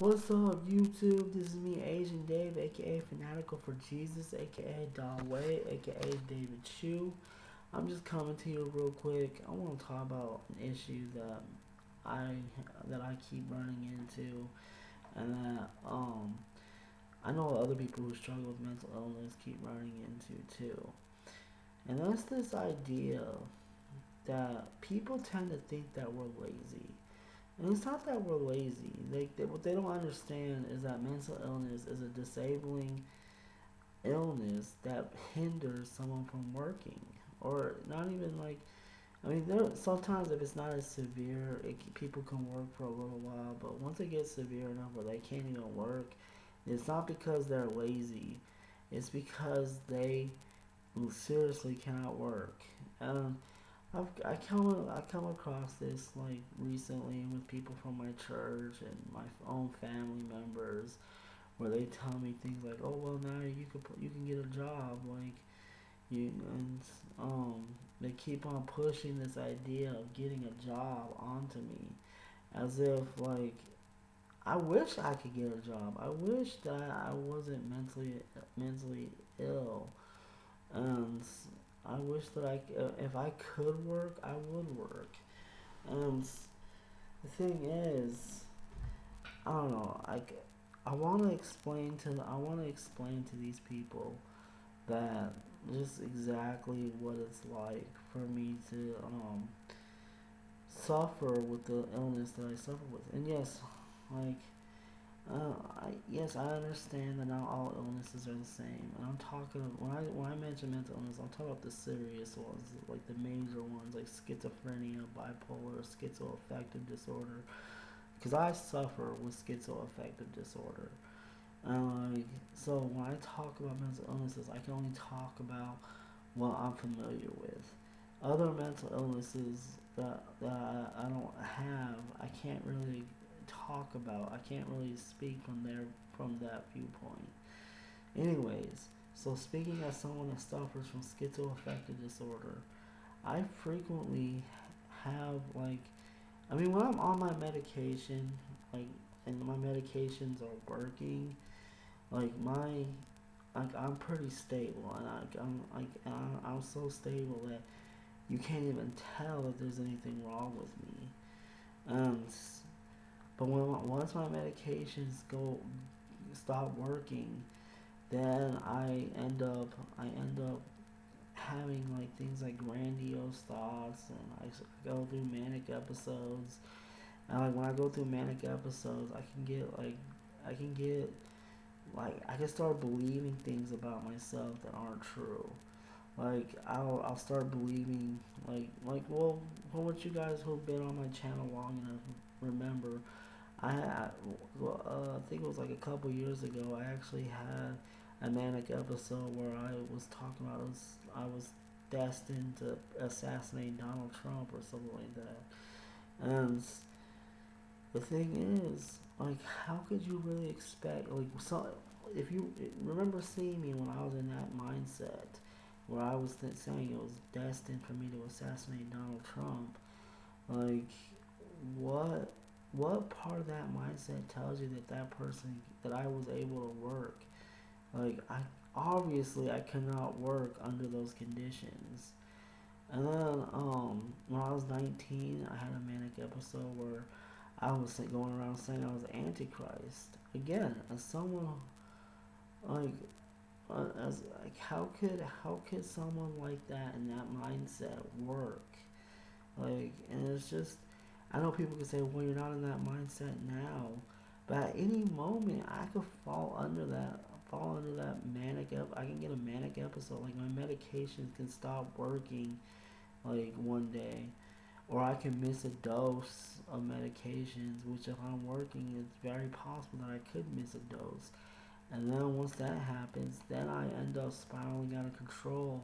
What's up, YouTube? This is me, Asian Dave, aka Fanatical for Jesus, aka Don Way, aka David Chu. I'm just coming to you real quick. I want to talk about an issue I that I keep running into, and that I know other people who struggle with mental illness keep running into too. And that's this idea that people tend to think that we're lazy. And it's not that we're lazy. What they don't understand is that mental illness is a disabling illness that hinders someone from working. Or not even like, I mean, sometimes if it's not as severe, people can work for a little while. But once it gets severe enough where they can't even work, it's not because they're lazy. It's because they seriously cannot work. Um, I come across this like recently with people from my church and my own family members where they tell me things like, "Oh well, now you can get a job," like you and they keep on pushing this idea of getting a job onto me as if like I wish I could get a job. I wish that I wasn't mentally ill, and I wish that if I could work, I would work. And the thing is, I don't know. I want to explain to these people that just exactly what it's like for me to suffer with the illness that I suffer with. And yes, like I understand that not all illnesses are the same. And I'm talking when I mention mental illness, I'm talking about the serious ones, like the major ones, like schizophrenia, bipolar, schizoaffective disorder. Because I suffer with schizoaffective disorder. Like, so when I talk about mental illnesses, I can only talk about what I'm familiar with. Other mental illnesses that I don't have, I can't really talk about. I can't really speak from that viewpoint. Anyways, so speaking as someone that suffers from schizoaffective disorder, I frequently have like, I mean, when I'm on my medication, like, and my medications are working, like I'm pretty stable, and I'm so stable that you can't even tell if there's anything wrong with me. Um, but once my medications go stop working, then I end up having like things like grandiose thoughts, and I go through manic episodes. And like when I go through manic episodes, I can get I can start believing things about myself that aren't true. Like I'll start believing well, for what you guys who've been on my channel long enough remember, I think it was like a couple years ago. I actually had a manic episode where I was talking about I was destined to assassinate Donald Trump or something like that. And the thing is, like, how could you really expect if you remember seeing me when I was in that mindset where I was saying it was destined for me to assassinate Donald Trump, like what what part of that mindset tells you that that I was able to work? Like I could not work under those conditions. And then when I was 19, I had a manic episode where I was going around saying I was Antichrist. Again, as someone like as like how could someone like that in that mindset work? Like, and it's just I know people can say, well, you're not in that mindset now, but at any moment I could fall under that I can get a manic episode. Like my medications can stop working like one day, or I can miss a dose of medications, which if I'm working, it's very possible that I could miss a dose. And then once that happens, then I end up spiraling out of control,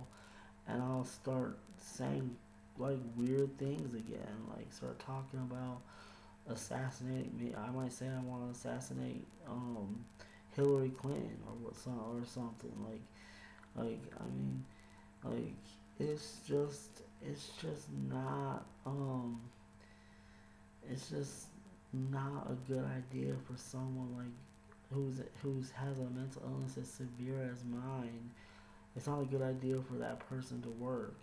and I'll start saying like weird things again, like start talking about assassinating me. I might say I want to assassinate Hillary Clinton or something I mean like it's just not it's just not a good idea for someone like who's has a mental illness as severe as mine. It's not a good idea for that person to work.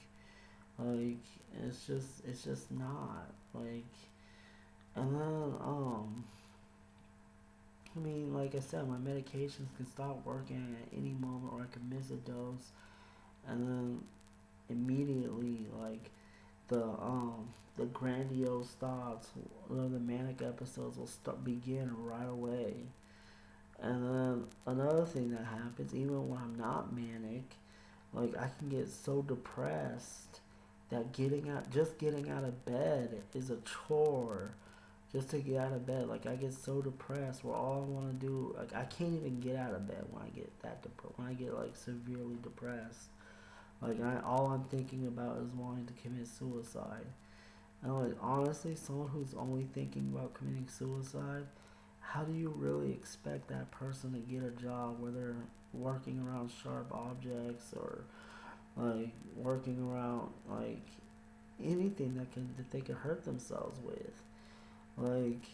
Like it's just not like. And then I mean, like I said, my medications can stop working at any moment, or I could miss a dose, and then immediately, like the grandiose thoughts, or the manic episodes will start begin right away. And then another thing that happens, even when I'm not manic, like I can get so depressed that getting out of bed is a chore. Just to get out of bed, like I get so depressed where all I want to do, like I can't even get out of bed when I get when I get like severely depressed. Like all I'm thinking about is wanting to commit suicide. And like honestly, someone who's only thinking about committing suicide, how do you really expect that person to get a job where they're working around sharp objects, or like working around like anything that they could hurt themselves with? Like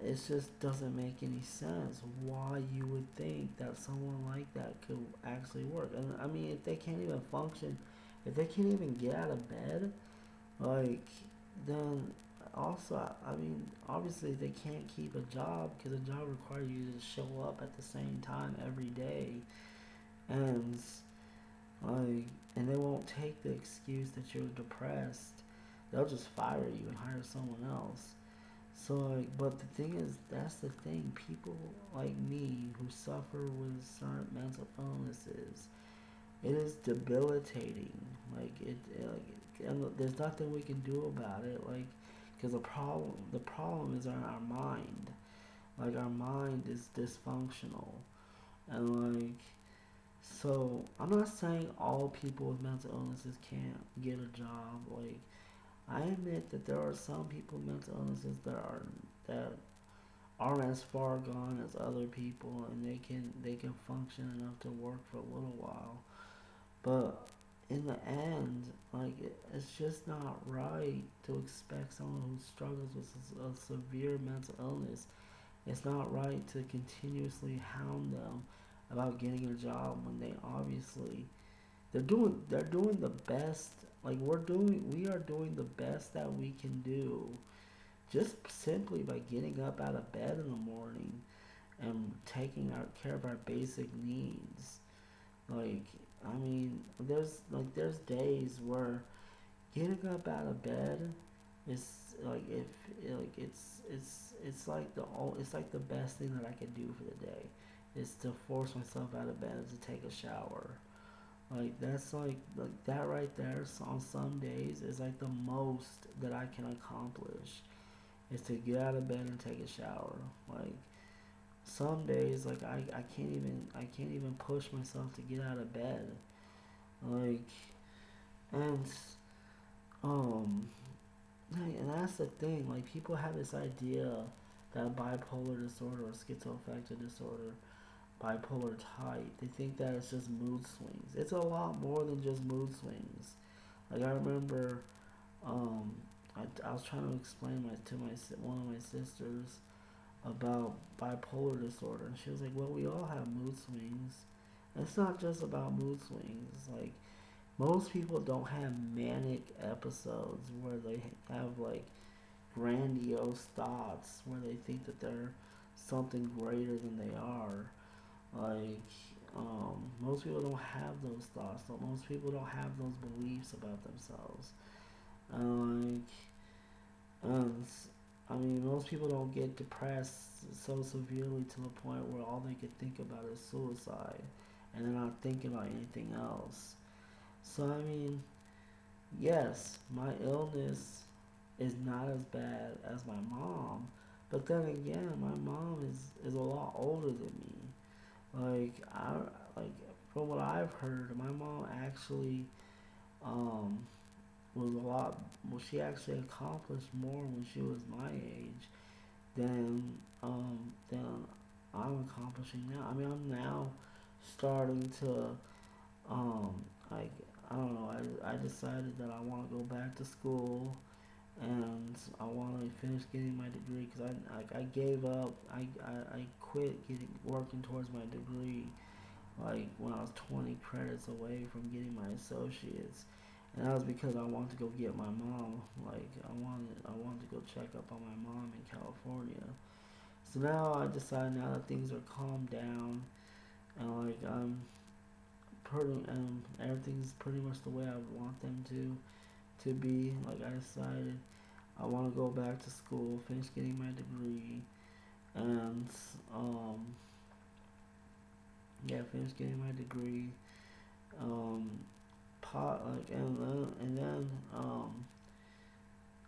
it just doesn't make any sense why you would think that someone like that could actually work. And I mean, if they can't even function, if they can't even get out of bed, like, then also, I mean, obviously they can't keep a job because a job requires you to show up at the same time every day, and like, and they won't take the excuse that you're depressed. They'll just fire you and hire someone else. So, like, but the thing is, that's the thing. People like me who suffer with certain mental illnesses, it is debilitating. And there's nothing we can do about it. Like, because the problem is in our mind. Like, our mind is dysfunctional, and like, so I'm not saying all people with mental illnesses can't get a job. Like, I admit that there are some people with mental illnesses that aren't as far gone as other people, and they can function enough to work for a little while. But in the end, like it's just not right to expect someone who struggles with a severe mental illness. It's not right to continuously hound them about getting a job when they obviously they're doing the best. Like we are doing the best that we can do, just simply by getting up out of bed in the morning and taking care of our basic needs. Like, I mean, there's days where getting up out of bed is like if like it's like the best thing that I could do for the day is to force myself out of bed to take a shower. Like that's like that right there. So on some days is like the most that I can accomplish is to get out of bed and take a shower. Like some days like I can't even push myself to get out of bed. Like and um and that's the thing, like people have this idea that bipolar disorder or schizoaffective disorder, bipolar type, they think that it's just mood swings. It's a lot more than just mood swings. Like I remember um I was trying to explain to my one of my sisters about bipolar disorder, and she was like, "Well, we all have mood swings. It's not just about mood swings. Like most people don't have manic episodes where they have like grandiose thoughts where they think that they're something greater than they are. Like most people don't have those thoughts. So most people don't have those beliefs about themselves. Like and I mean, most people don't get depressed so severely to the point where all they can think about is suicide, and they're not thinking about anything else. So I mean, yes, my illness is not as bad as my mom, but then again, my mom is a lot older than me. Like like from what I've heard, my mom actually um was a lot. Well, she actually accomplished more when she was my age than I'm accomplishing now. I mean, I'm now starting to like I don't know. I decided that I want to go back to school, and I want to finish getting my degree because I gave up. I quit getting working towards my degree like when I was 20 credits away from getting my associates, and that was because I wanted to go get my mom. Like I wanted to go check up on my mom in California. So now I decided, now that things are calmed down and like I'm pretty everything's pretty much the way I want them to be. Like I decided I want to go back to school, finish getting my degree, and um, yeah, finish getting my degree. Um, and then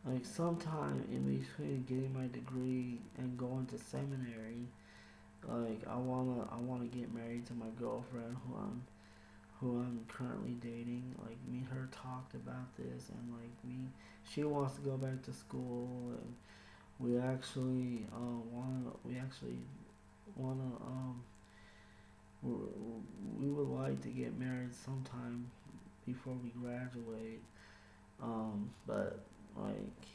like sometime in between getting my degree and going to seminary, like I wanna get married to my girlfriend who I'm currently dating. Like me and her talked about this, and like she wants to go back to school, and we actually wanna we would like to get married sometime before we graduate. But like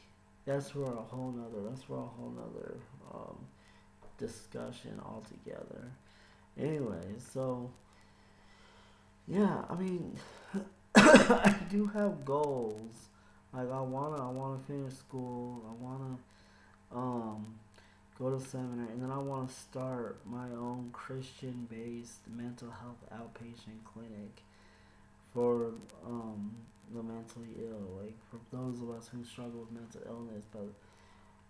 that's for a whole nother um, discussion altogether. Anyway, so yeah, I mean, I do have goals. Like I wanna finish school. I wanna um go to seminary, and then I wanna start my own Christian-based mental health outpatient clinic for the mentally ill. Like for those of us who struggle with mental illness, but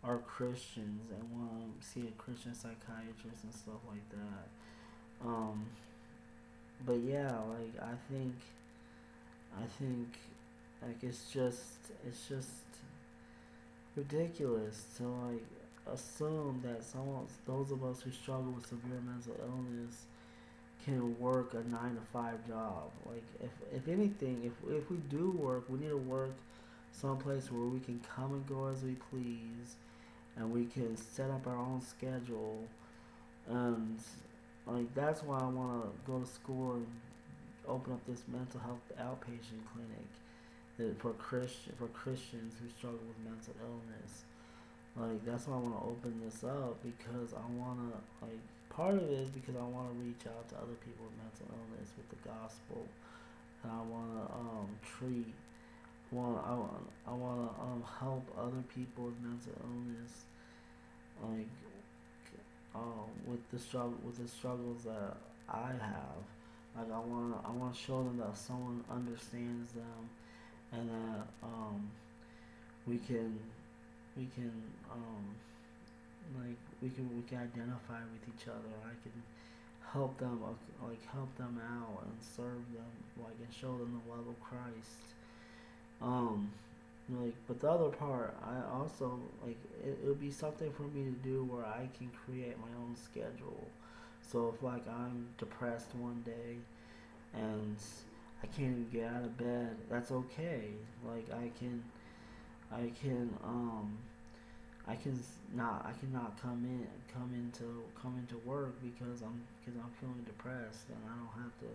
are Christians and want to see a Christian psychiatrist and stuff like that. Um, but yeah, like I think like it's just ridiculous to like assume that those of us who struggle with severe mental illness can work a 9 to 5 job. Like if anything, if we do work, we need to work someplace where we can come and go as we please, and we can set up our own schedule. And like that's why I want to go to school and open up this mental health outpatient clinic for Christians who struggle with mental illness. Like that's why I want to open this up, because I want to like part of it is because I want to reach out to other people with mental illness with the gospel, and I want to treat want I want to help other people with mental illness, like with the struggles that I have. Like I want to show them that someone understands them, and that we can we can we can identify with each other. I can help them out and serve them, like, and show them the love of Christ. Um, but the other part, I also like it would be something for me to do where I can create my own schedule. So if like I'm depressed one day and I can't even get out of bed, that's okay. Like I can I cannot come into work because I'm feeling depressed, and I don't have to,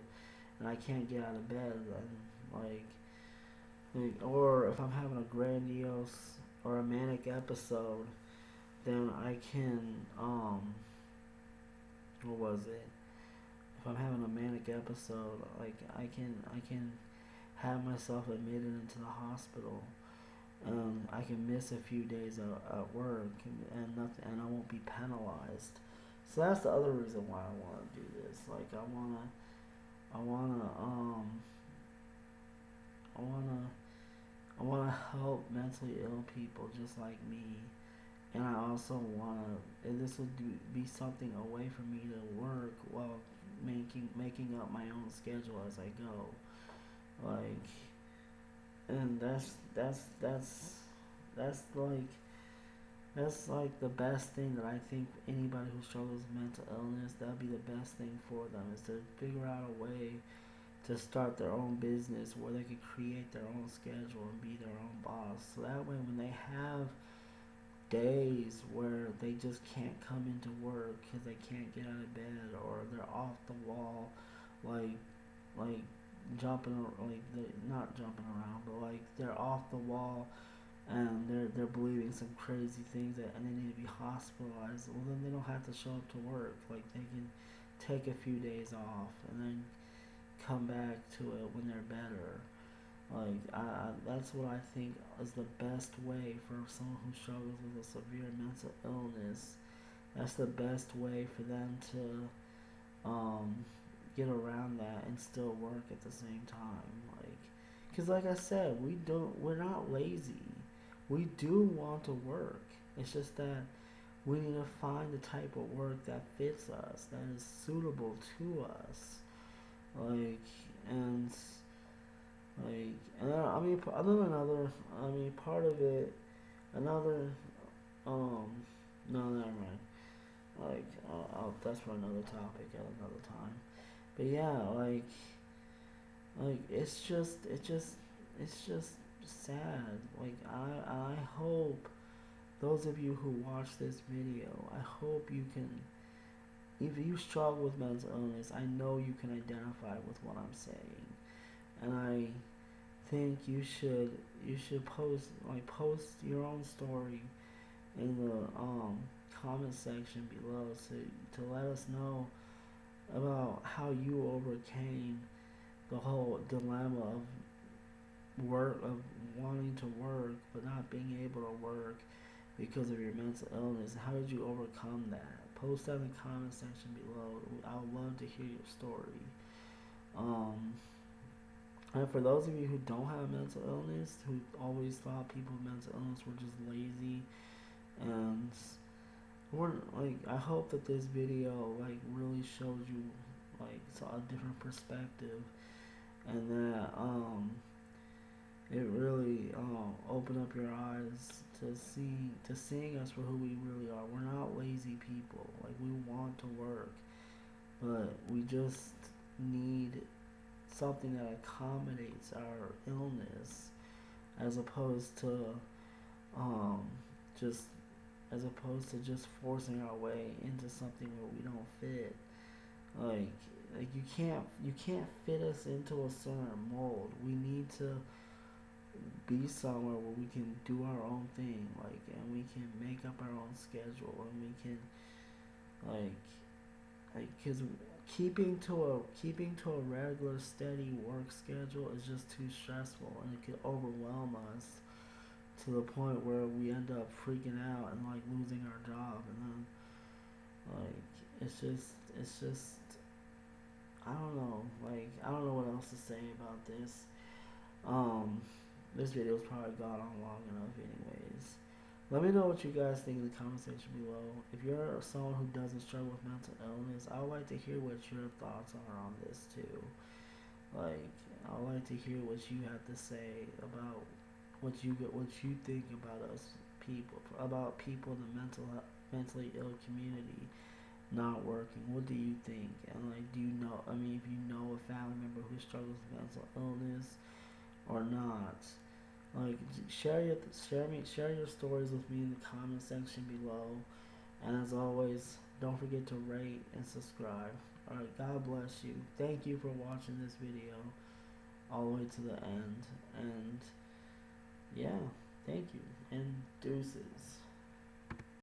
and I can't get out of bed, and or if I'm having a grandiose or a manic episode, then I can what was it? If I'm having a manic episode, like I can have myself admitted into the hospital. I can miss a few days at work, and nothing, and I won't be penalized. So that's the other reason why I want to do this. Like I wanna, I wanna, I wanna help mentally ill people just like me, and I also wanna, and this will be something away from me to work while making up my own schedule as I go. Like, and that's like that's like the best thing that I think anybody who struggles with mental illness, that'd be the best thing for them, is to figure out a way to start their own business where they could create their own schedule and be their own boss. So that way when they have days where they just can't come into work because they can't get out of bed, or they're off the wall, like like jumping, like not jumping around, but like they're off the wall and they're believing some crazy things that, and they need to be hospitalized. Well, then they don't have to show up to work. Like they can take a few days off and then come back to it when they're better. Like that's what I think is the best way for someone who struggles with a severe mental illness. That's the best way for them to um, get around that and still work at the same time. Like, cause like I said, we're not lazy. We do want to work. It's just that we need to find the type of work that fits us, that is suitable to us. Like, and I mean, I mean, part of it, another, um, no, never mind. Like, that's for another topic at another time. But yeah, like it's just sad. Like, I hope those of you who watch this video, I hope you can, if you struggle with mental illness, I know you can identify with what I'm saying, and I think you should post your own story in the comment section below to let us know about how you overcame the whole dilemma of work, of wanting to work but not being able to work because of your mental illness. How did you overcome that? Post that in the comment section below. I would love to hear your story. Um, and for those of you who don't have mental illness, who always thought people with mental illness were just lazy, and we're like, I hope that this video like really shows you like a different perspective, and that it really opened up your eyes to seeing us for who we really are. We're not lazy people. Like, we want to work, but we just need something that accommodates our illness, as opposed to um, just just forcing our way into something where we don't fit. Like you can't fit us into a certain mold. We need to be somewhere where we can do our own thing, like, and we can make up our own schedule, and we can like because keeping to a regular steady work schedule is just too stressful, and it could overwhelm us to the point where we end up freaking out and like losing our job, and then like it's just I don't know what else to say about this. um this video's probably gone on long enough anyways. Let me know what you guys think in the comment section below. If you're someone who doesn't struggle with mental illness, I would like to hear what your thoughts are on this too. Like, I would like to hear what you have to say about what you think about us people, about people in the mentally ill community not working. What do you think? And like, do you know? I mean, if you know a family member who struggles with mental illness or not, like, share your stories with me in the comment section below. And as always, don't forget to rate and subscribe. Alright, God bless you. Thank you for watching this video all the way to the end. And yeah, thank you. And deuces.